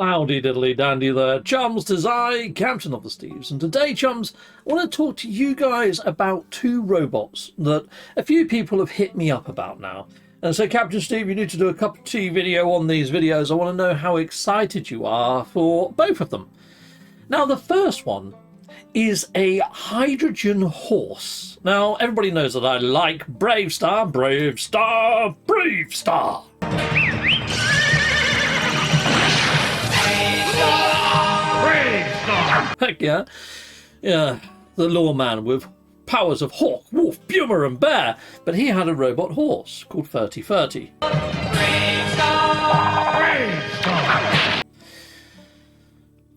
Howdy diddly dandy there, chums. 'Tis I, Captain of the Steves, and today, chums, I want to talk to you guys about two robots that a few people have hit me up about now. And so, Captain Steve, you need to do a cup of tea video on these videos. I want to know how excited you are for both of them. Now, the first one is a hydrogen horse. Now, everybody knows that I like Brave Star, Brave Star, Brave Star. Heck yeah. Yeah, the lawman with powers of hawk, wolf, puma and bear. But he had a robot horse called 3030.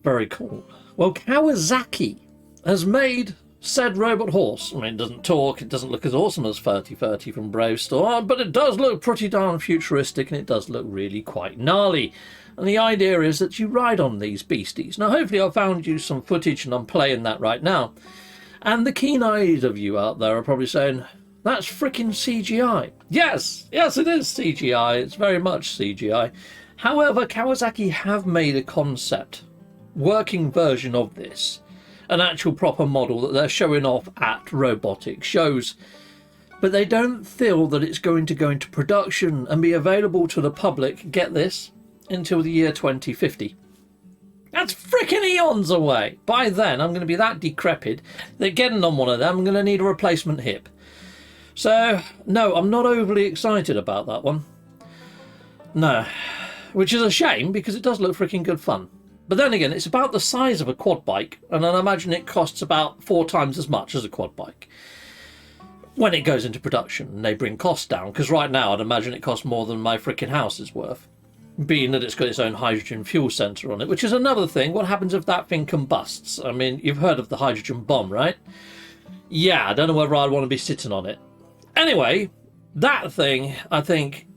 Very cool. Well, Kawasaki has made said robot horse. I mean, it doesn't talk, it doesn't look as awesome as 3030 from Brave Star, but it does look pretty darn futuristic, and it does look really quite gnarly. And the idea is that you ride on these beasties. Now, hopefully I've found you some footage and I'm playing that right now. And the keen-eyed of you out there are probably saying, that's freaking CGI. Yes, yes it is CGI. It's very much CGI. However, Kawasaki have made a concept, working version of this, an actual proper model that they're showing off at robotics shows. But they don't feel that it's going to go into production and be available to the public, get this, until the year 2050. That's freaking eons away. By then, I'm going to be that decrepit that getting on one of them, I'm going to need a replacement hip. So, no, I'm not overly excited about that one. No. Which is a shame, because it does look freaking good fun. But then again, it's about the size of a quad bike, and I imagine it costs about 4 times as much as a quad bike when it goes into production and they bring costs down, because right now I'd imagine it costs more than my freaking house is worth, being that it's got its own hydrogen fuel sensor on it, which is another thing. What happens if that thing combusts? I mean, you've heard of the hydrogen bomb, right? Yeah, I don't know whether I'd want to be sitting on it. Anyway, that thing, I think,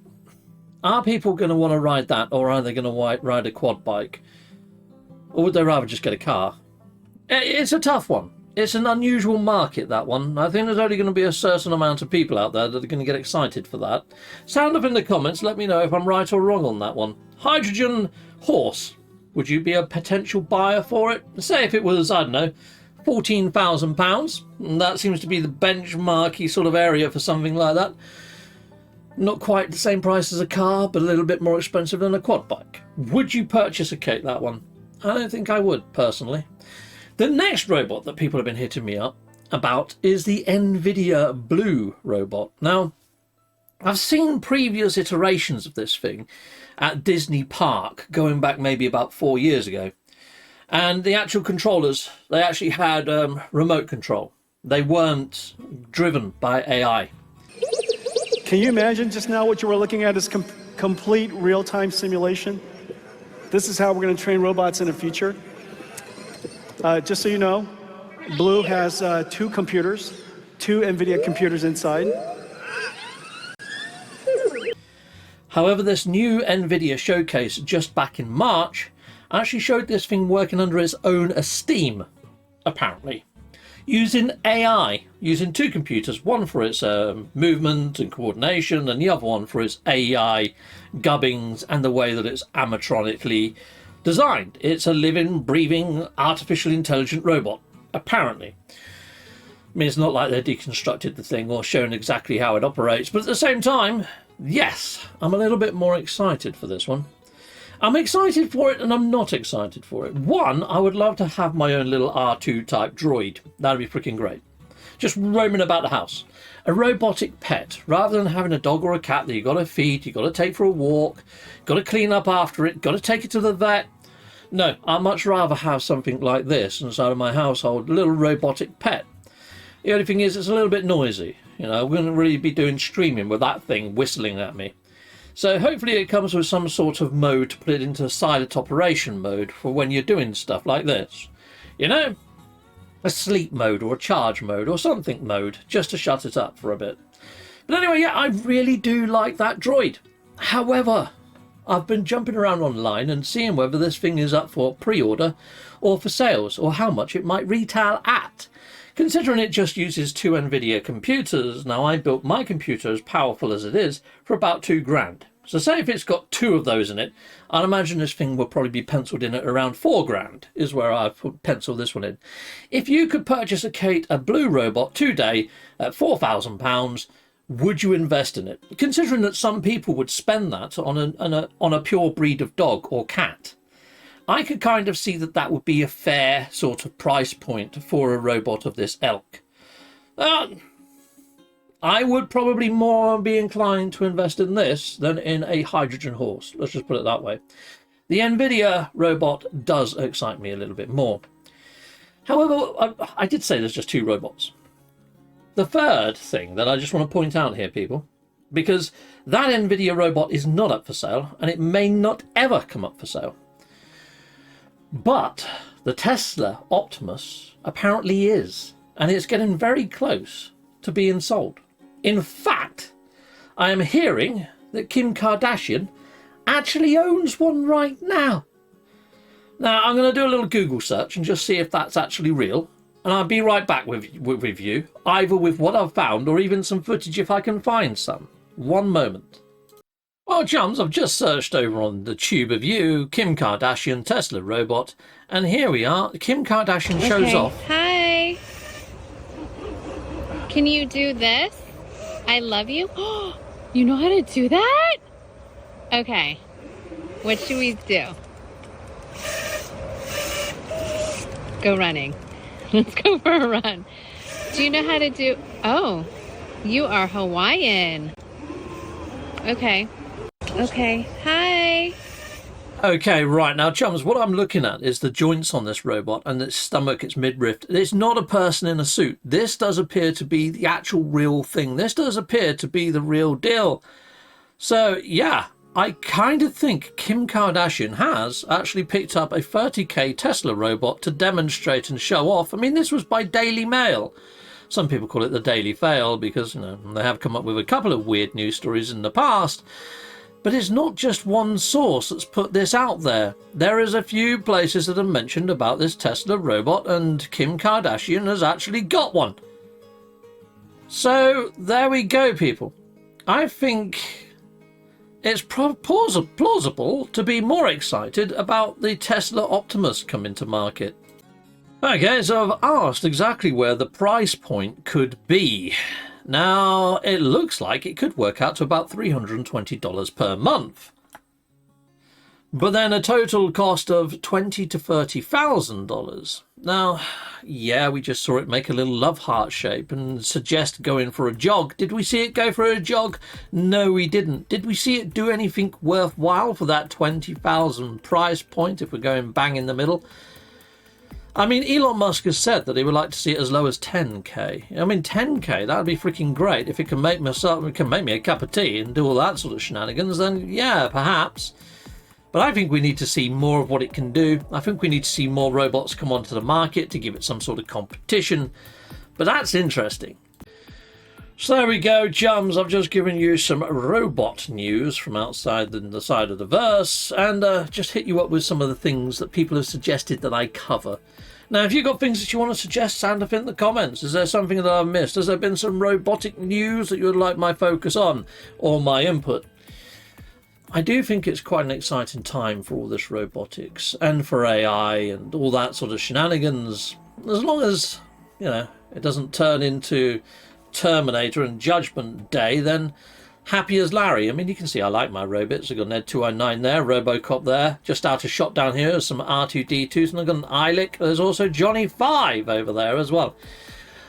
are people going to want to ride that, or are they going to ride a quad bike? Or would they rather just get a car? It's a tough one. It's an unusual market, that one. I think there's only going to be a certain amount of people out there that are going to get excited for that. Sound up in the comments, let me know if I'm right or wrong on that one. Hydrogen horse. Would you be a potential buyer for it? Say if it was, I don't know, £14,000. That seems to be the benchmarky sort of area for something like that. Not quite the same price as a car, but a little bit more expensive than a quad bike. Would you purchase a cake, that one? I don't think I would, personally. The next robot that people have been hitting me up about is the Nvidia Blue robot. Now, I've seen previous iterations of this thing at Disney Park, going back maybe about 4 years ago. And the actual controllers, they actually had remote control. They weren't driven by AI. Can you imagine just now what you were looking at is complete real-time simulation? This is how we're going to train robots in the future. Just so you know, Blue has 2 computers, 2 Nvidia computers inside. However, this new Nvidia showcase just back in March actually showed this thing working under its own steam, apparently, using AI, using 2 computers, one for its movement and coordination, and the other one for its AI gubbings and the way that it's animatronically designed. It's a living, breathing, artificial intelligent robot, apparently. I mean, it's not like they deconstructed the thing or shown exactly how it operates, but at the same time, yes, I'm a little bit more excited for this one. I'm excited for it and I'm not excited for it. One, I would love to have my own little R2 type droid. That'd be freaking great. Just roaming about the house. A robotic pet, rather than having a dog or a cat that you got to feed, you got to take for a walk, got to clean up after it, got to take it to the vet. No, I'd much rather have something like this inside of my household, a little robotic pet. The only thing is, it's a little bit noisy. You know, I wouldn't really be doing streaming with that thing whistling at me. So hopefully it comes with some sort of mode to put it into silent operation mode for when you're doing stuff like this. You know? A sleep mode or a charge mode or something mode, just to shut it up for a bit. But anyway, yeah, I really do like that droid. However, I've been jumping around online and seeing whether this thing is up for pre-order or for sales, or how much it might retail at. Considering it just uses 2 Nvidia computers, now I built my computer as powerful as it is for about £2 grand. So say if it's got 2 of those in it, I'd imagine this thing will probably be penciled in at around 4 grand, is where I've penciled this one in. If you could purchase a blue robot today at £4,000, would you invest in it? Considering that some people would spend that on a pure breed of dog or cat, I could kind of see that that would be a fair sort of price point for a robot of this ilk. I would probably more be inclined to invest in this than in a hydrogen horse. Let's just put it that way. The Nvidia robot does excite me a little bit more. However, I did say there's just 2 robots. The third thing that I just want to point out here, people, because that Nvidia robot is not up for sale, and it may not ever come up for sale. But the Tesla Optimus apparently is, and it's getting very close to being sold. In fact, I am hearing that Kim Kardashian actually owns one right now. Now, I'm going to do a little Google search and just see if that's actually real. And I'll be right back with you, either with what I've found or even some footage if I can find some. One moment. Well, chums, I've just searched over on the tube of you, Kim Kardashian Tesla robot, and here we are. Kim Kardashian shows off. Hi. Can you do this? I love you. You know how to do that? Okay. What should we do? Go running. Let's go for a run. Do you know how to do... Oh, you are Hawaiian. Okay. Okay. Hi. Okay, right. Now, chums, what I'm looking at is the joints on this robot and its stomach, its midriff. It's not a person in a suit. This does appear to be the actual real thing. This does appear to be the real deal. So, yeah, I kind of think Kim Kardashian has actually picked up a 30k Tesla robot to demonstrate and show off. I mean, this was by Daily Mail. Some people call it the Daily Fail because, you know, they have come up with a couple of weird news stories in the past. But it's not just one source that's put this out there. There is a few places that have mentioned about this Tesla robot, and Kim Kardashian has actually got one. So there we go, people. I think it's plausible to be more excited about the Tesla Optimus coming to market. Okay, so I've asked exactly where the price point could be. Now, it looks like it could work out to about $320 per month. But then a total cost of $20,000 to $30,000. Now, yeah, we just saw it make a little love heart shape and suggest going for a jog. Did we see it go for a jog? No, we didn't. Did we see it do anything worthwhile for that $20,000 price point if we're going bang in the middle? I mean, Elon Musk has said that he would like to see it as low as 10k. I mean, 10k, that would be freaking great. If it can make me a cup of tea and do all that sort of shenanigans, then yeah, perhaps. But I think we need to see more of what it can do. I think we need to see more robots come onto the market to give it some sort of competition. But that's interesting. So there we go, chums. I've just given you some robot news from outside the side of the verse, and just hit you up with some of the things that people have suggested that I cover. Now, if you've got things that you want to suggest, sound off in the comments. Is there something that I've missed? Has there been some robotic news that you would like my focus on, or my input? I do think it's quite an exciting time for all this robotics, and for AI, and all that sort of shenanigans. As long as, you know, it doesn't turn into Terminator and Judgment Day, then happy as Larry. I mean, you can see I like my robots. I've got an Ed 209 there, Robocop there. Just out of shot down here, some R2D2s, and I've got an ILIC. There's also Johnny 5 over there as well.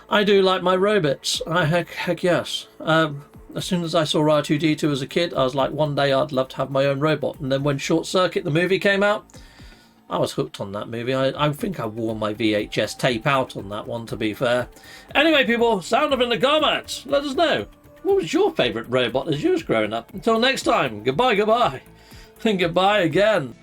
I do like my robots. Heck yes. As soon as I saw R2D2 as a kid, I was like, one day I'd love to have my own robot. And then when Short Circuit, the movie, came out, I was hooked on that movie. I think I wore my VHS tape out on that one, to be fair. Anyway, people, sound up in the comments. Let us know. What was your favourite robot as you was growing up? Until next time, goodbye, and goodbye again.